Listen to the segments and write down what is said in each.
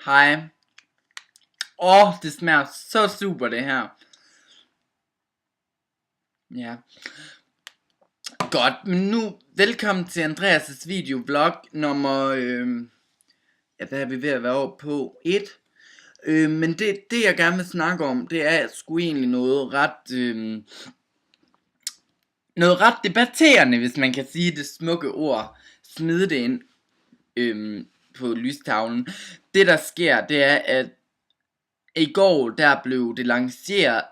Hej. Det smager så super det her. Ja. Godt, men nu velkommen til Andreas' videovlog nummer, hvad er vi ved at være over på? 1. Men det jeg gerne vil snakke om, det er sgu egentlig noget ret debatterende, hvis man kan sige det smukke ord. Smide det ind på lystavlen. Det der sker, det er, at i går der blev det lanceret,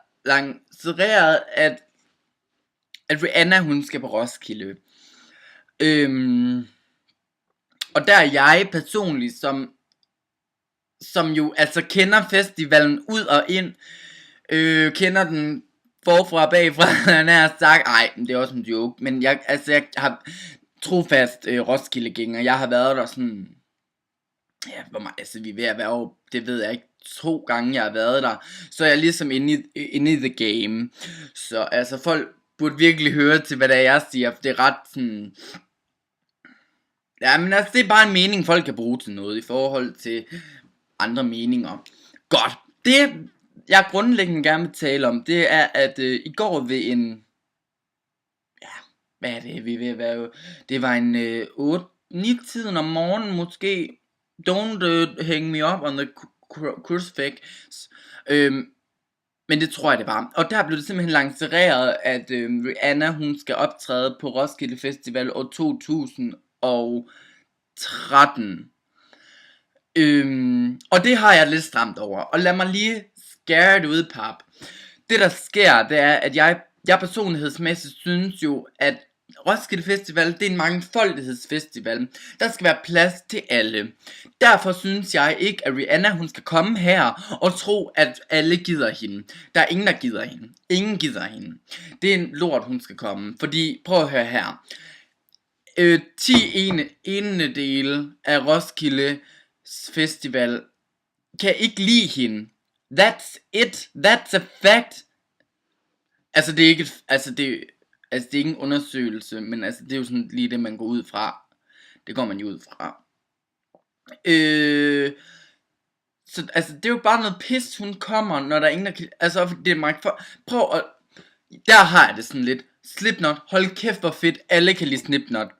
at Rihanna hun skal på Roskilde. Og der er jeg personligt, som jo altså kender festivalen ud og ind, kender den forfra og bagfra, han har sagt, det er også en joke, men jeg har trofast Roskilde-gænger, jeg har været der sådan, vi er ved at være over, det ved jeg ikke, 2 gange jeg har været der, så jeg er ligesom inde i the game, så altså folk burde virkelig høre til hvad det er jeg siger, for det er ret sådan, men altså det er bare en mening folk kan bruge til noget i forhold til andre meninger. Godt, det jeg grundlæggende gerne vil tale om, det er at i går ved en, hvad er det vi er ved at være, det var en 8-9 tiden om morgenen måske, don't hang me up on the crucifix, men det tror jeg det var. Og der blev det simpelthen lanceret, at Rihanna hun skal optræde på Roskilde Festival år 2013. Og det har jeg lidt stramt over. Og lad mig lige skære det ud, pap. Det der sker, det er, at jeg personlighedsmæssigt synes jo, at Roskilde Festival, det er en mangfoldighedsfestival. Der skal være plads til alle. Derfor synes jeg ikke, at Rihanna hun skal komme her og tro, at alle gider hende. Der er ingen, der gider hende. Ingen gider hende. Det er en lort, hun skal komme. Fordi, prøv at høre her. 10/1 af Roskilde Festival kan ikke lide hende. That's it. That's a fact. Altså det er ikke, det er ikke en undersøgelse, men altså det er jo sådan lige det man går ud fra. Det går man jo ud fra. Så altså det er jo bare noget pis hun kommer, når der er ingen der kan, altså det er mig for, prøv at, der har jeg det sådan lidt. Slipknot, hold kæft hvor fedt, alle kan lide Slipknot.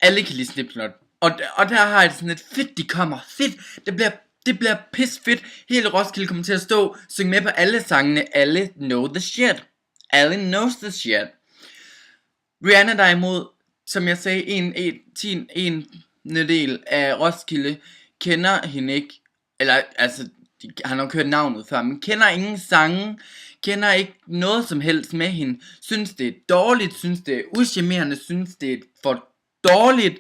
Alle kan lide Slipknot. Og der har jeg det sådan lidt, fedt de kommer, fedt, det bliver pis fedt. Hele Roskilde kommer til at synge med på alle sangene. Alle know the shit. Alle knows the shit. Rihanna derimod, som jeg sagde, en del af Roskilde kender hende ikke. Eller altså, han har hørt navnet før, men kender ingen sange. Kender ikke noget som helst med hende. Synes det er dårligt, synes det er uschammerende, synes det er for dårligt.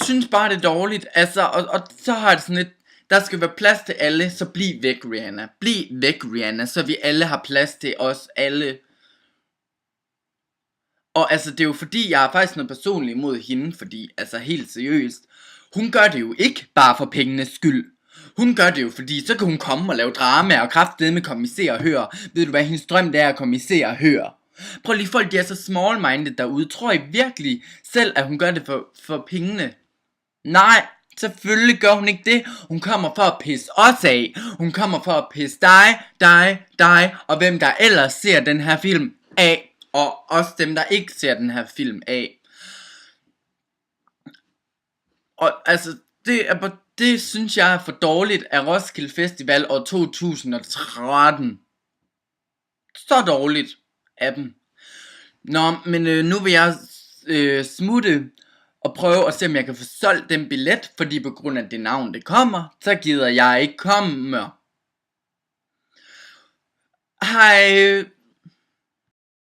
Synes bare det er dårligt. Altså, og så har det sådan lidt, der skal være plads til alle, så bliv væk Rihanna. Bliv væk Rihanna, så vi alle har plads til os alle. Og altså det er jo fordi, jeg har faktisk noget personligt imod hende, fordi altså helt seriøst, hun gør det jo ikke bare for pengenes skyld. Hun gør det jo fordi, så kan hun komme og lave drama og kraftedeme komme i Se og Hør. Ved du hvad hendes drøm det er at komme i Se og Hør? Prøv lige, folk de er så small-minded derude. Tror I virkelig selv, at hun gør det for pengene? Nej, selvfølgelig gør hun ikke det. Hun kommer for at pisse os af. Hun kommer for at pisse dig, og hvem der ellers ser den her film af. Og også dem, der ikke ser den her film af. Og altså, det synes jeg er for dårligt af Roskilde Festival år 2013. Så dårligt af dem. Nå, men nu vil jeg smutte og prøve at se, om jeg kan få solgt den billet, fordi på grund af det navn, det kommer, så gider jeg ikke komme. Hej.